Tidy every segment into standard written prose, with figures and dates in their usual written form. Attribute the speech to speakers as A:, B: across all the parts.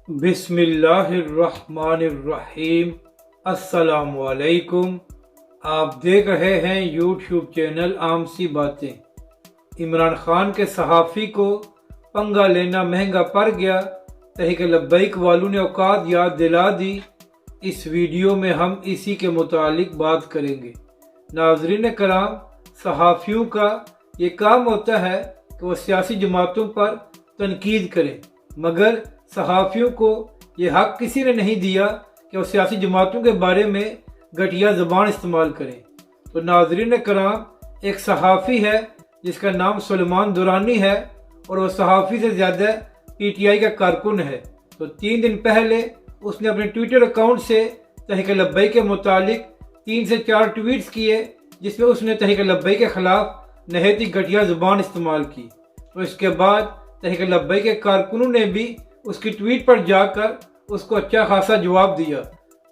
A: बिस्मिल्लाहिर्रहमानिर्रहीम। अस्सलाम वालेकुम। आप देख रहे हैं यूट्यूब चैनल आम सी बातें। इमरान खान के सहाफ़ी को पंगा लेना महंगा पड़ गया, तहरीक लब्बैक वालों ने औकात याद दिला दी। इस वीडियो में हम इसी के मुतालिक बात करेंगे। नाज़रीन कराम, सहाफ़ियों का ये काम होता है कि वो सियासी जमातों पर तनकीद करें, मगर सहाफ़ियों को ये हक किसी ने नहीं दिया कि वो सियासी जमातों के बारे में घटिया ज़बान इस्तेमाल करें। तो नाज़रीन कराम, एक सहाफ़ी है जिसका नाम सुलेमान दुरानी है और वो सहाफ़ी से ज़्यादा PTI का कारकुन है। तो 3 दिन पहले उसने अपने ट्विटर अकाउंट से तहरीक लब्बैक के मुतालिक 3 से 4 ट्वीट्स किए, जिसमें उसने तहरीक लब्बैक के ख़िलाफ़ नहायत ही घटिया ज़ुबान इस्तेमाल की। तो इसके बाद तहरीक लब्बैक के कारकुनों ने भी उसकी ट्वीट पर जाकर उसको अच्छा खासा जवाब दिया।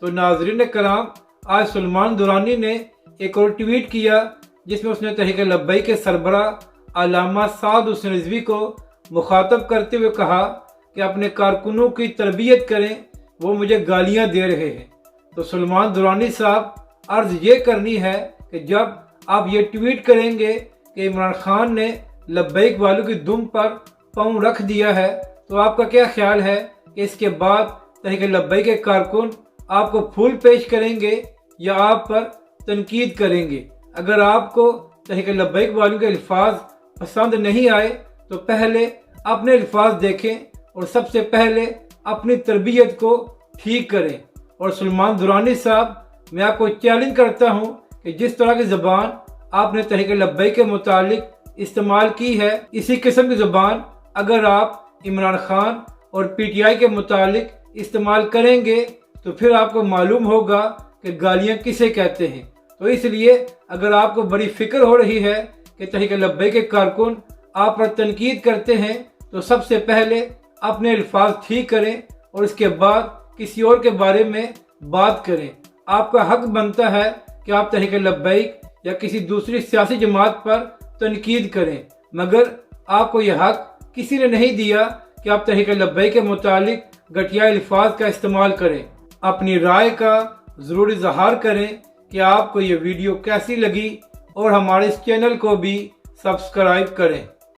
A: तो नाज़रीन कराम, आज सुलेमान दुरानी ने एक और ट्वीट किया जिसमें उसने तहरीक लब्बैक के सरबराह अल्लामा साद हुसैन रिज़वी को मुखातब करते हुए कहा कि अपने कारकुनों की तरबियत करें, वो मुझे गालियां दे रहे हैं। तो सुलेमान दुरानी साहब, अर्ज़ ये करनी है कि जब आप ये ट्वीट करेंगे कि इमरान खान ने लब्बैक वालों की दुम पर पाँव रख दिया है, तो आपका क्या ख्याल है कि इसके बाद तहरीक लब्बैक के कारकुन आपको फूल पेश करेंगे या आप पर तनकीद करेंगे? अगर आपको तहरीक लब्बैक वालों के अल्फाज पसंद नहीं आए तो पहले अपने अल्फाज देखें और सबसे पहले अपनी तरबियत को ठीक करें। और सुलेमान दुरानी साहब, मैं आपको चैलेंज करता हूँ कि जिस तरह की ज़बान आपने तहरीक लब्बैक के मुतालिक इस्तेमाल की है, इसी किस्म की ज़बान अगर आप इमरान खान और PTI के मुतालिक इस्तेमाल करेंगे तो फिर आपको मालूम होगा कि गालियाँ किसे कहते हैं। तो इसलिए अगर आपको बड़ी फिक्र हो रही है कि तहरीक लब्बैक के कारकुन आप पर तनकीद करते हैं, तो सबसे पहले अपने अल्फाज ठीक करें और इसके बाद किसी और के बारे में बात करें। आपका हक बनता है कि आप तहरीक लब्बैक या किसी दूसरी सियासी जमात पर तनकीद करें, मगर आपको यह हक किसी ने नहीं दिया कि आप तहरीक लब्बैक के मुतालिक घटिया अल्फाज का इस्तेमाल करें। अपनी राय का ज़रूर इज़हार करें कि आपको ये वीडियो कैसी लगी और हमारे इस चैनल को भी सब्सक्राइब करें।